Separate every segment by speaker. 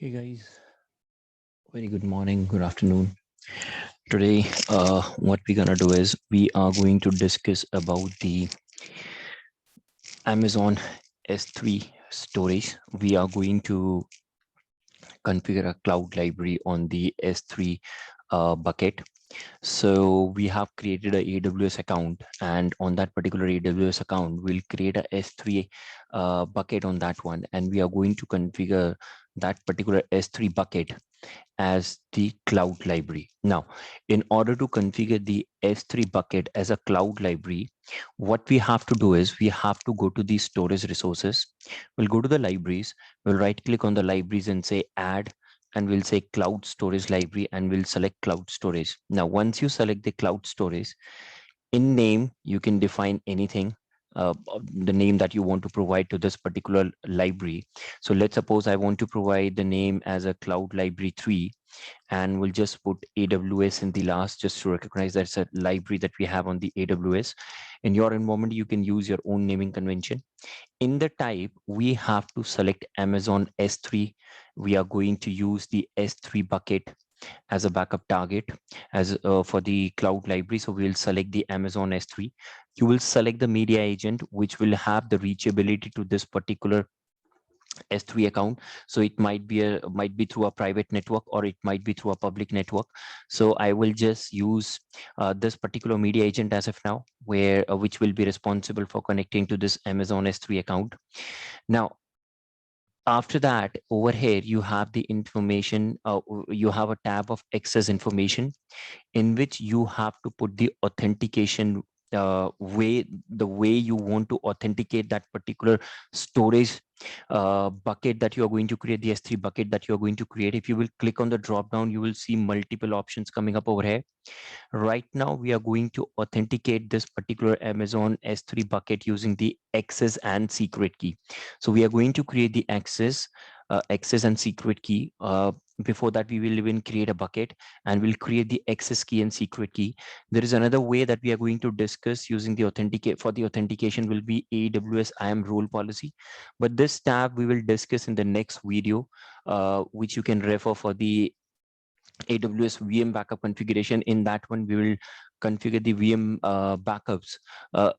Speaker 1: Hey guys, very good morning, good afternoon. Today, what we're gonna do is we are going to discuss about the Amazon S3 storage. We are going to configure a cloud library on the S3 bucket. So we have created a AWS account, and on that particular AWS account, we'll create a S3 bucket on that one, and we are going to configure that particular S3 bucket as the cloud library. Now, in order to configure the S3 bucket as a cloud library, what we have to do is we have to go to the storage resources. We'll go to the libraries, we'll right click on the libraries and say add, and we'll say cloud storage library, and we'll select cloud storage. Now, once you select the cloud storage, in name, you can define anything, the name that you want to provide to this particular library. So let's suppose I want to provide the name as a cloud library 3, and we'll just put AWS in the last just to recognize that's a library that we have on the AWS. In your environment, you can use your own naming convention. In the type, we have to select Amazon S3. We are going to use the S3 bucket as a backup target as for the cloud library. So we'll select the Amazon S3. You will select the media agent, which will have the reachability to this particular S3 account. So it might be through a private network, or it might be through a public network. So I will just use this particular media agent as of now, where which will be responsible for connecting to this Amazon S3 account. Now, after that, over here you have the information, you have a tab of access information, in which you have to put the authentication the way you want to authenticate that particular storage bucket that you are going to create, the S3 bucket that you are going to create. If you will click on the drop down, you will see multiple options coming up over here. Right now, we are going to authenticate this particular Amazon S3 bucket using the access and secret key. So we are going to create the access and secret key. Before that, we will even create a bucket, and we'll create the access key and secret key. There is another way that we are going to discuss using the authenticate for the authentication will be AWS IAM role policy. But this tab we will discuss in the next video, which you can refer for the AWS VM backup configuration. In that one, we will configure the VM backups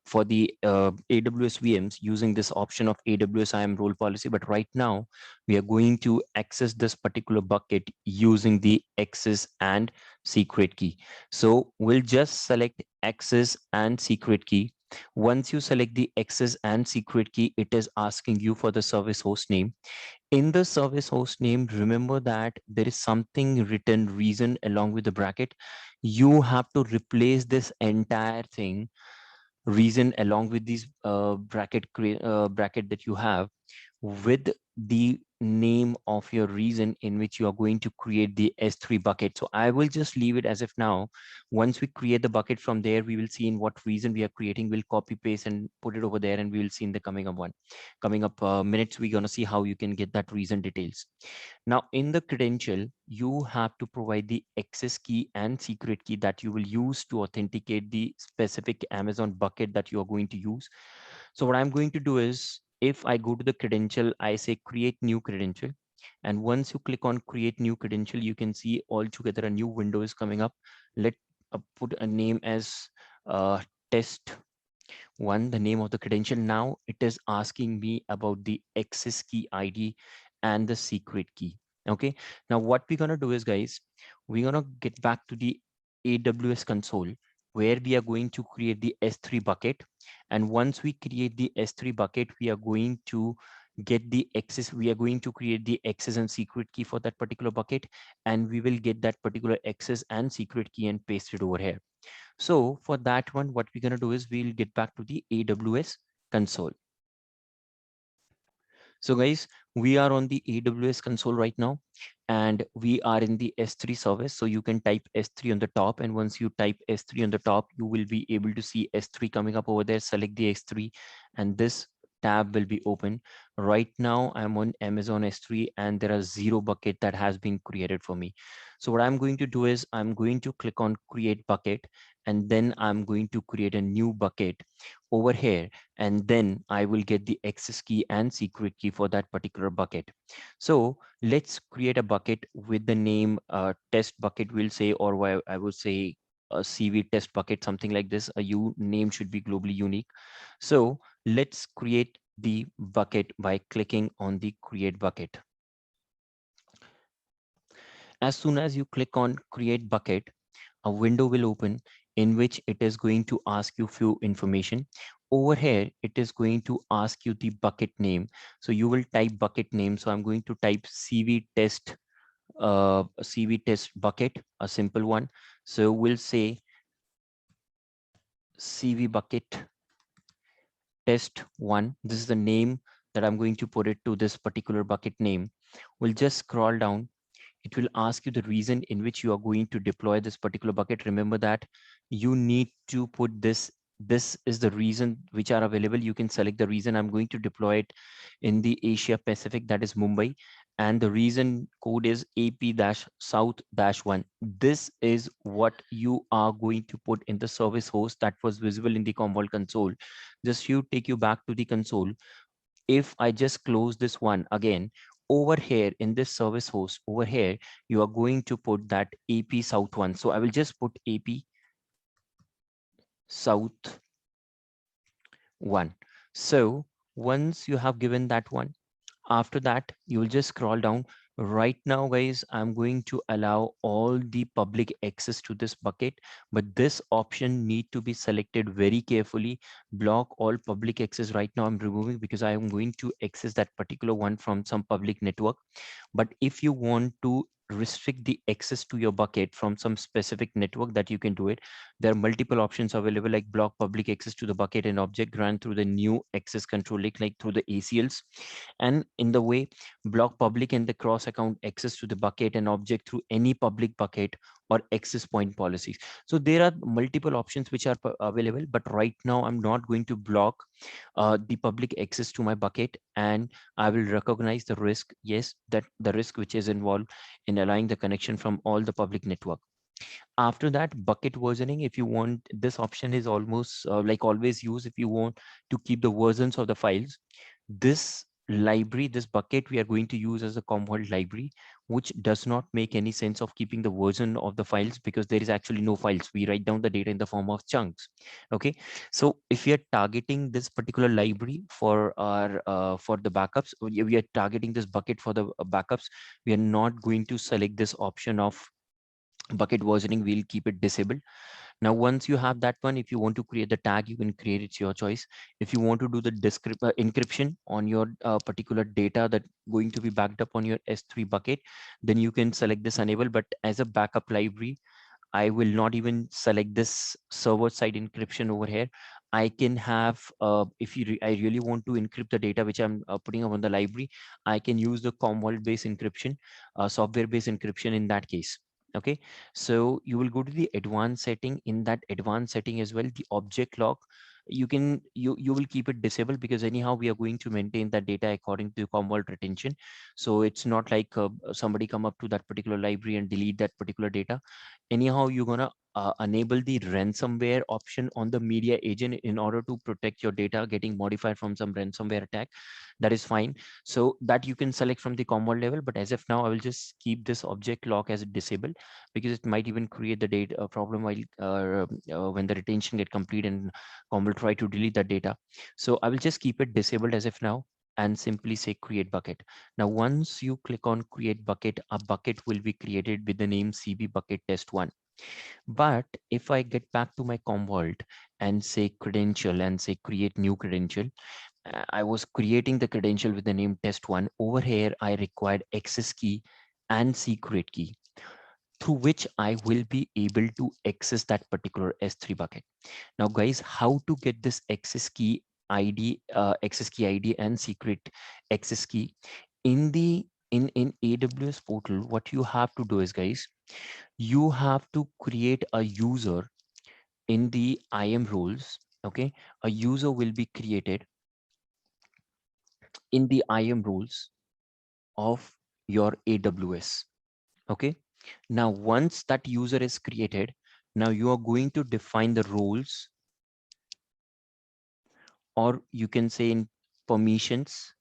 Speaker 1: for the AWS VMs using this option of AWS IAM role policy. But right now, we are going to access this particular bucket using the access and secret key. So we'll just select access and secret key. Once you select the access and secret key, it is asking you for the service host name. In the service host name, remember that there is something written reason along with the bracket. You have to replace this entire thing, reason, along with these bracket that you have, with the name of your reason in which you are going to create the S3 bucket. So I will just leave it as if now. Once we create the bucket from there, we will see in what reason we are creating. We'll copy paste and put it over there, and we will see in the coming up minutes, we're going to see how you can get that reason details. Now, in the credential, you have to provide the access key and secret key that you will use to authenticate the specific Amazon bucket that you are going to use. So what I'm going to do is, if I go to the credential, I say create new credential. And once you click on create new credential, you can see altogether a new window is coming up. Let put a name as test one, the name of the credential. Now it is asking me about the access key ID and the secret key. Okay, now what we're gonna do is, guys, we're gonna get back to the AWS console, where we are going to create the S3 bucket. And once we create the S3 bucket, we are going to get the access, we are going to create the access and secret key for that particular bucket, and we will get that particular access and secret key and paste it over here. So for that one, what we're going to do is we'll get back to the AWS console. So guys, we are on the AWS console right now, and we are in the S3 service. So you can type S3 on the top, and once you type S3 on the top, you will be able to see S3 coming up over there. Select the S3, and this tab will be open. Right now, I'm on Amazon S3, and there are 0 bucket that has been created for me. So what I'm going to do is I'm going to click on create bucket, and then I'm going to create a new bucket over here, and then I will get the access key and secret key for that particular bucket. So let's create a bucket with the name test bucket, we'll say, or I would say a CV test bucket, something like this. A name should be globally unique. So let's create the bucket by clicking on the create bucket. As soon as you click on create bucket, a window will open in which it is going to ask you few information. Over here, it is going to ask you the bucket name. So you will type bucket name. So I'm going to type CV test bucket, a simple one. So we'll say CV bucket test one. This is the name that I'm going to put it to this particular bucket name. We'll just scroll down. It will ask you the reason in which you are going to deploy this particular bucket. Remember that you need to put this is the reason which are available. You can select the reason. I'm going to deploy it in the Asia Pacific, that is Mumbai, and the reason code is AP-South-1. This is what you are going to put in the service host that was visible in the Commvault console. Just take you back to the console. If I just close this one again, over here in this service host, over here, you are going to put that AP South one. So I will just put AP South one. So once you have given that one, after that, you will just scroll down. Right now, guys, I'm going to allow all the public access to this bucket, but this option need to be selected very carefully. Block all public access. Right now I'm removing because I am going to access that particular one from some public network. But if you want to restrict the access to your bucket from some specific network, that you can do it. There are multiple options available, like block public access to the bucket and object grant through the new access control link, like through the ACLs. And in the way, block public and the cross account access to the bucket and object through any public bucket or access point policies. So there are multiple options which are available, but right now I'm not going to block the public access to my bucket, and I will recognize the risk. Yes, that the risk which is involved in allowing the connection from all the public network. After that, bucket versioning, if you want, this option is almost like always use if you want to keep the versions of the files. This library, this bucket we are going to use as a Commvault library, which does not make any sense of keeping the version of the files because there is actually no files. We write down the data in the form of chunks. Okay, so if we are targeting this particular library for our for the backups, we are targeting this bucket for the backups, we are not going to select this option of bucket versioning. We'll keep it disabled. Now once you have that one, if you want to create the tag, you can create it. It's your choice. If you want to do the encryption on your particular data that going to be backed up on your S3 bucket, then you can select this enable. But as a backup library, I will not even select this server side encryption over here. I can have, if I really want to encrypt the data which I'm putting up on the library, I can use the Commvault based encryption, software based encryption in that case. Okay, so you will go to the advanced setting. In that advanced setting as well, the object lock, you will keep it disabled because anyhow we are going to maintain that data according to Commvault retention. So it's not like somebody come up to that particular library and delete that particular data. Anyhow, you're gonna enable the ransomware option on the media agent in order to protect your data getting modified from some ransomware attack. That is fine. So that you can select from the Commvault level, but as of now, I will just keep this object lock as disabled because it might even create the data problem while when the retention get complete and Commvault try to delete that data. So I will just keep it disabled as of now and simply say create bucket. Now, once you click on create bucket, a bucket will be created with the name CB bucket test one. But if I get back to my Commvault and say credential and say create new credential, I was creating the credential with the name test one. Over here, I required access key and secret key through which I will be able to access that particular S3 bucket. Now, guys, how to get this access key ID and secret access key in the in AWS portal? What you have to do is, guys, you have to create a user in the IAM roles. Okay, a user will be created in the IAM roles of your AWS. Okay, now once that user is created, now you are going to define the roles or you can say in permissions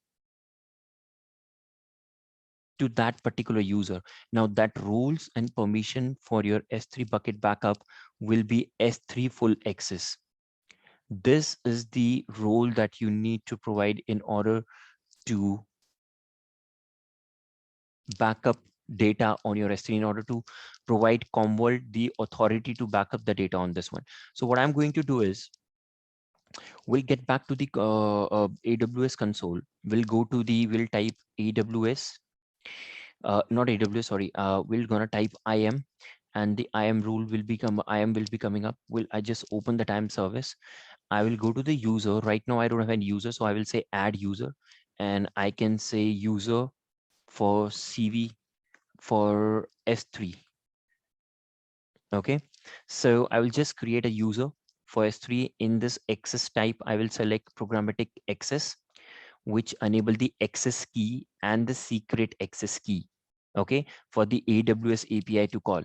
Speaker 1: to that particular user. Now that rules and permission for your S3 bucket backup will be S3 full access. This is the role that you need to provide in order to backup data on your S3, in order to provide Commvault the authority to back up the data on this one. So what I'm going to do is, we'll get back to the AWS console. We'll type AWS, not AWS, sorry. We're gonna type IAM, and the IAM rule will become, IAM will be coming up. I just open the time service. I will go to the user. Right now, I don't have any user, so I will say add user, and I can say user for CV for S3. Okay, so I will just create a user for S3. In this access type, I will select programmatic access, which enable the access key and the secret access key, okay, for the AWS API to call.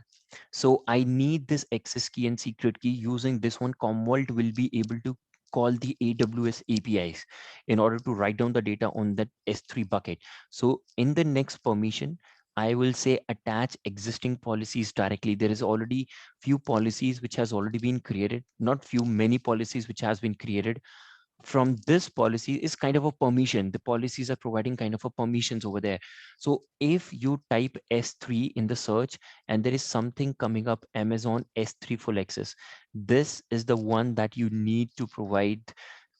Speaker 1: So I need this access key and secret key. Using this one, Commvault will be able to call the AWS APIs in order to write down the data on that S3 bucket. So in the next permission, I will say attach existing policies directly. There is already few policies which has already been created, not few, many policies which has been created. From this policy is kind of a permission. The policies are providing kind of a permissions over there. So if you type S3 in the search and there is something coming up, Amazon S3 full access, this is the one that you need to provide,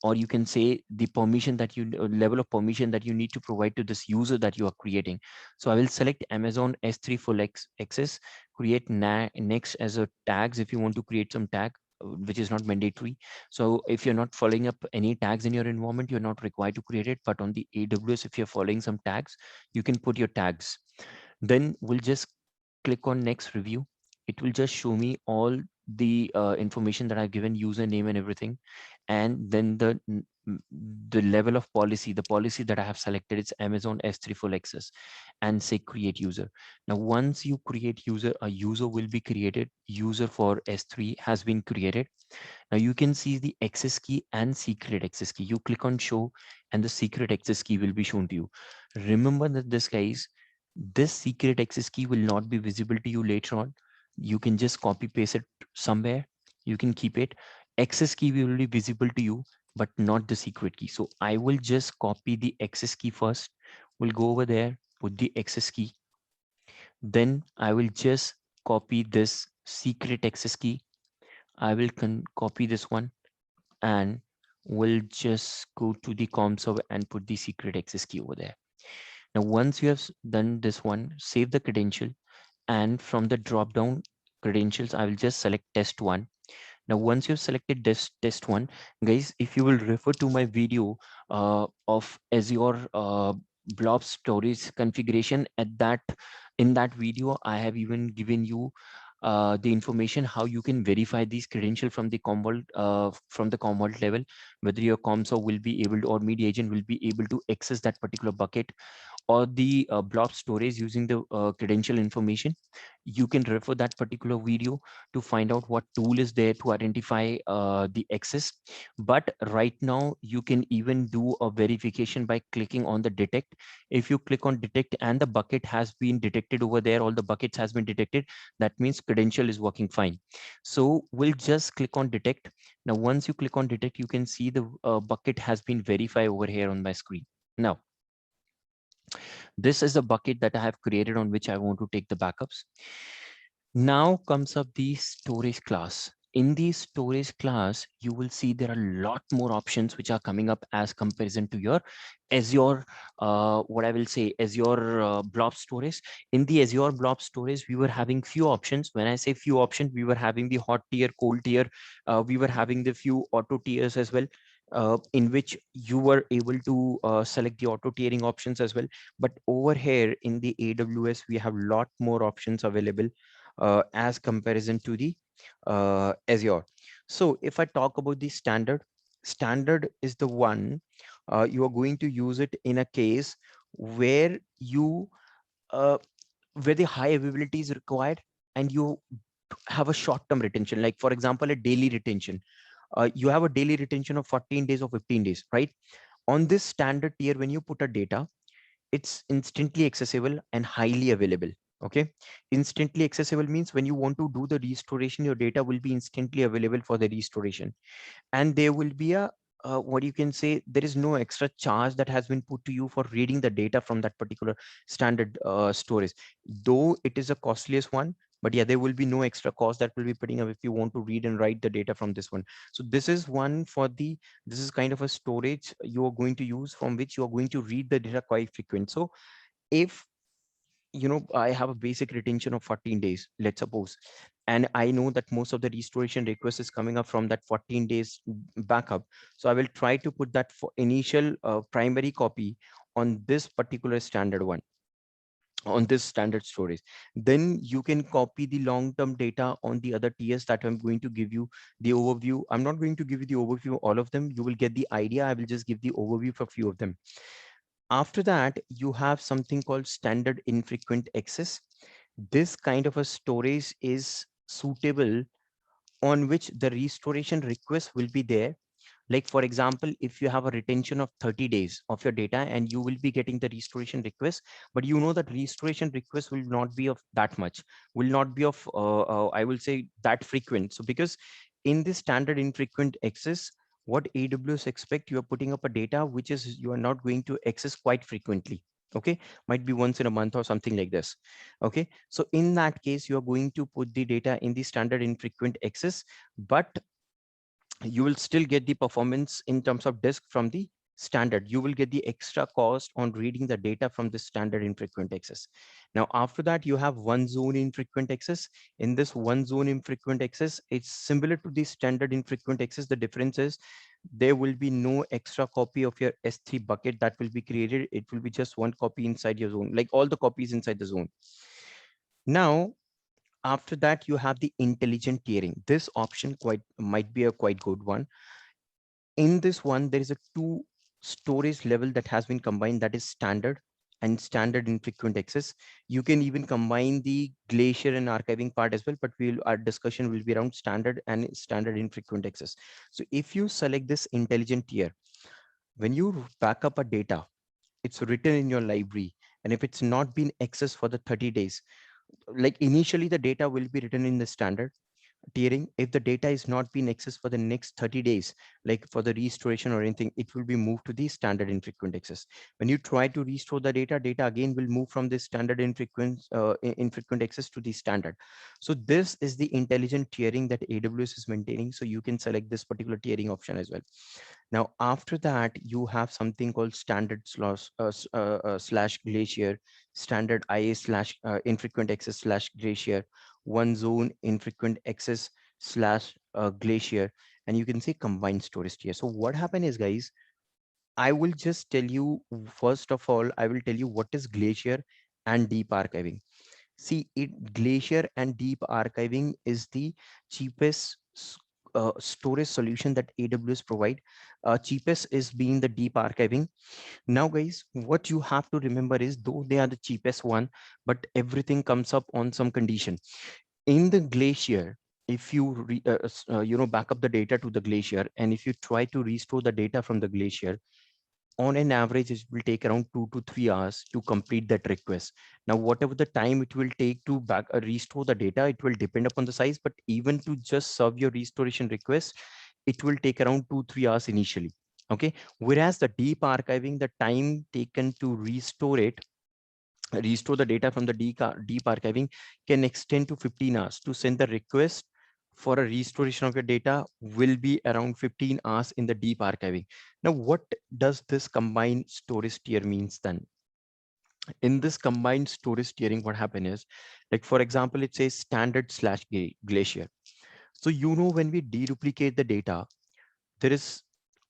Speaker 1: or you can say the permission that you, level of permission that you need to provide to this user that you are creating. So I will select Amazon S3 full access, create next as a tags if you want to create some tag, which is not mandatory. So if you're not following up any tags in your environment, you're not required to create it. But on the AWS, if you're following some tags, you can put your tags. Then we'll just click on next review. It will just show me all the information that I've given, username and everything. And then the level of policy, the policy that I have selected, it's Amazon S3 full access, and say create user. Now, once you create user, a user will be created. User for S3 has been created. Now you can see the access key and secret access key. You click on show and the secret access key will be shown to you. Remember that this, guys, this secret access key will not be visible to you later on. You can just copy paste it somewhere. You can keep it. Access key will be visible to you, but not the secret key. So I will just copy the access key first. We'll go over there, put the access key. Then I will just copy this secret access key. I will copy this one, and we'll just go to the com server and put the secret access key over there. Now, once you have done this one, save the credential, and from the drop down credentials, I will just select test one. Now, once you've selected this test one, guys, if you will refer to my video of Azure blob storage configuration, in that video, I have even given you the information how you can verify these credentials from the Commvault level, whether your console will be able to, or media agent will be able to access that particular bucket or the blob storage using the credential information. You can refer that particular video to find out what tool is there to identify the access. But right now you can even do a verification by clicking on the detect. If you click on detect and the bucket has been detected over there, all the buckets has been detected, that means credential is working fine. So we'll just click on detect. Now once you click on detect, you can see the bucket has been verified over here on my screen. Now this is a bucket that I have created on which I want to take the backups. Now comes up the storage class. In the storage class, you will see there are a lot more options which are coming up as comparison to your Azure, what I will say, Azure blob storage. In the Azure blob storage, we were having few options. When I say few options, we were having the hot tier, cold tier. We were having the few auto tiers as well, in which you were able to select the auto tiering options as well. But over here in the AWS, we have a lot more options available as comparison to the Azure. So if I talk about the standard, standard is the one you are going to use it in a case where you where the high availability is required and you have a short-term retention, like for example, a daily retention. you have a daily retention of 14 days or 15 days, right? On this standard tier, when you put a data, it's instantly accessible and highly available. Okay, instantly accessible means when you want to do the restoration, your data will be instantly available for the restoration, and there will be a what you can say, there is no extra charge that has been put to you for reading the data from that particular standard storage, though it is a costliest one. But yeah, there will be no extra cost that will be putting up if you want to read and write the data from this one. So this is one for the, this is kind of a storage you are going to use, from which you are going to read the data quite frequent. So if I have a basic retention of 14 days, let's suppose, and I know that most of the restoration request is coming up from that 14 days backup. So I will try to put that for initial primary copy on this particular standard one, on this standard storage. Then you can copy the long-term data on the other tiers that I'm going to give you the overview. I'm not going to give you the overview of all of them. You will get the idea. I will just give the overview for a few of them. After that, you have something called standard infrequent access. This kind of a storage is suitable on which the restoration request will be there. Like for example, if you have a retention of 30 days of your data and you will be getting the restoration request, but you know that restoration request will not be of that much, will not be of, I will say, that frequent. So because in this standard infrequent access, what AWS expect, you are putting up a data which is you are not going to access quite frequently. Okay, might be once in a month or something like this. Okay, so in that case, you are going to put the data in the standard infrequent access, but you will still get the performance in terms of disk from the standard. You will get the extra cost on reading the data from the standard infrequent access. Now, after that, you have one zone infrequent access. In this one zone infrequent access, it's similar to the standard infrequent access. The difference is there will be no extra copy of your S3 bucket that will be created. It will be just one copy inside your zone, like all the copies inside the zone. Now, after that, you have the intelligent tiering. This option quite might be a quite good one. In this one, there is a two storage level that has been combined, that is standard and standard infrequent access. You can even combine the Glacier and archiving part as well, but our discussion will be around standard and standard infrequent access. So if you select this intelligent tier, when you back up a data, it's written in your library, and if it's not been accessed for the 30 days, like initially the data will be written in the standard tiering. If the data is not being accessed for the next 30 days, like for the restoration or anything, it will be moved to the standard infrequent access. When you try to restore the data, data again will move from the standard infrequent access to the standard. So this is the intelligent tiering that AWS is maintaining. So you can select this particular tiering option as well. Now, after that, you have something called standard slash Glacier, standard IA slash infrequent access slash Glacier, one zone infrequent access slash Glacier, and you can see combined storage tier. So what happened is, guys, I will just tell you, first of all, I will tell you what is Glacier and deep archiving. See, Glacier and deep archiving is the cheapest storage solution that AWS provide. Cheapest is being the deep archiving. Now, guys, what you have to remember is, though they are the cheapest one, but everything comes up on some condition. In the Glacier, if you back up the data to the Glacier, and if you try to restore the data from the Glacier, on an average, it will take around 2 to 3 hours to complete that request. Now, whatever the time it will take to restore the data, it will depend upon the size, but even to just serve your restoration request, it will take around 2 3 hours initially. Okay, whereas the deep archiving, the time taken to restore the data from the deep archiving can extend to 15 hours. To send the request for a restoration of your data will be around 15 hours in the deep archiving. Now, what does this combined storage tier means then? In this combined storage tiering, what happens is, like for example, it says standard slash Glacier. So when we deduplicate the data, there is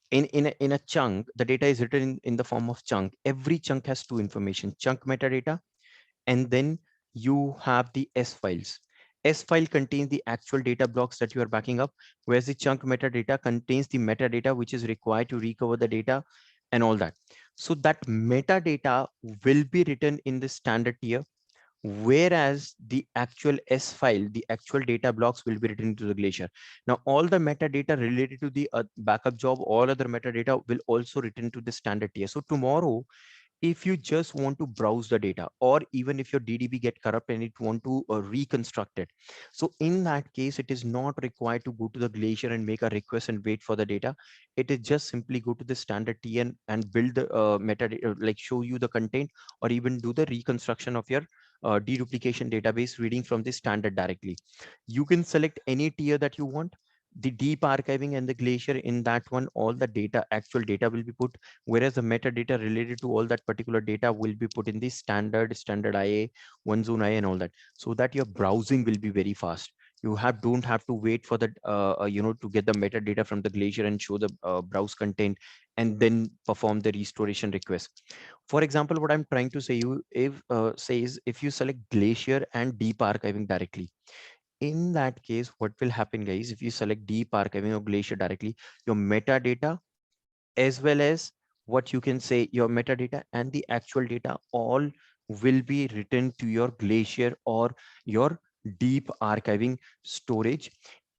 Speaker 1: in a chunk, the data is written in the form of chunk. Every chunk has two information: chunk metadata, and then you have the S files. S file contains the actual data blocks that you are backing up, whereas the chunk metadata contains the metadata which is required to recover the data and all that. So that metadata will be written in the standard tier, whereas the actual S file, the actual data blocks will be written to the Glacier. Now, all the metadata related to the backup job, all other metadata will also written to the standard tier. So tomorrow, if you just want to browse the data, or even if your DDB get corrupt and it want to reconstruct it, so in that case it is not required to go to the Glacier and make a request and wait for the data. It is just simply go to the standard TN and build the metadata, like show you the content, or even do the reconstruction of your deduplication database reading from the standard directly. You can select any tier that you want. The deep archiving and the Glacier, in that one all the data, actual data will be put, whereas the metadata related to all that particular data will be put in the standard IA, one zone IA and all that, so that your browsing will be very fast. You don't have to wait for the to get the metadata from the Glacier and show the browse content and then perform the restoration request. For example, what I'm trying to say you, if says if you select Glacier and deep archiving directly, in that case what will happen guys, if you select deep archiving or Glacier directly, your metadata as well as what you can say your metadata and the actual data all will be written to your Glacier or your deep archiving storage.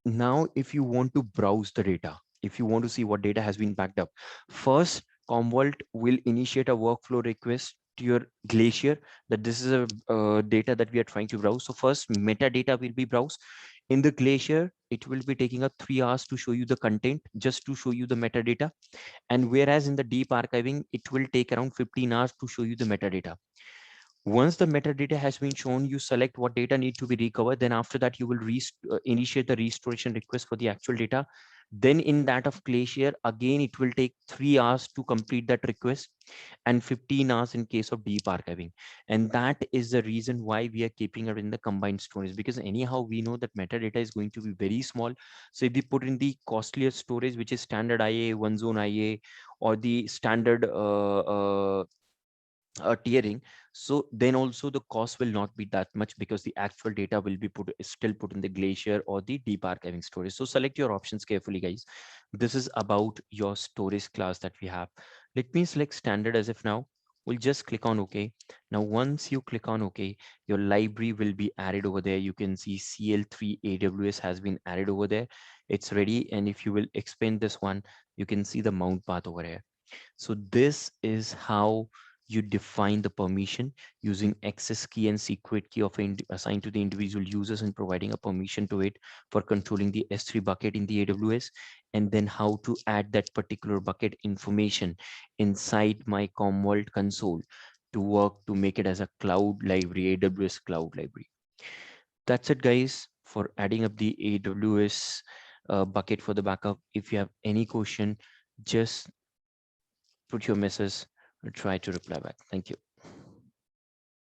Speaker 1: Now if you want to browse the data, if you want to see what data has been backed up, first Commvault will initiate a workflow request to your Glacier that this is a data that we are trying to browse. So first metadata will be browsed in the Glacier. It will be taking up 3 hours to show you the content, just to show you the metadata. And whereas in the deep archiving, it will take around 15 hours to show you the metadata. Once the metadata has been shown, you select what data need to be recovered. Then after that, you will initiate the restoration request for the actual data. Then in that of Glacier, again, it will take 3 hours to complete that request and 15 hours in case of deep archiving. And that is the reason why we are keeping it in the combined storage, because anyhow, we know that metadata is going to be very small. So if we put in the costlier storage, which is standard IA, one zone IA, or the standard tiering, so then also the cost will not be that much, because the actual data will be still put in the Glacier or the deep archiving storage. So select your options carefully guys. This is about your storage class that we have. Let me select standard as if now. We'll just click on OK. Now once you click on OK, your library will be added over there. You can see CL3 AWS has been added over there. It's ready. And if you will expand this one, you can see the mount path over here. So this is how you define the permission using access key and secret key of assigned to the individual users and providing a permission to it for controlling the S3 bucket in the AWS, and then how to add that particular bucket information inside my Commvault console to work to make it as a cloud library, AWS cloud library. That's it guys for adding up the AWS bucket for the backup. If you have any question, just put your message or try to reply back. Thank you.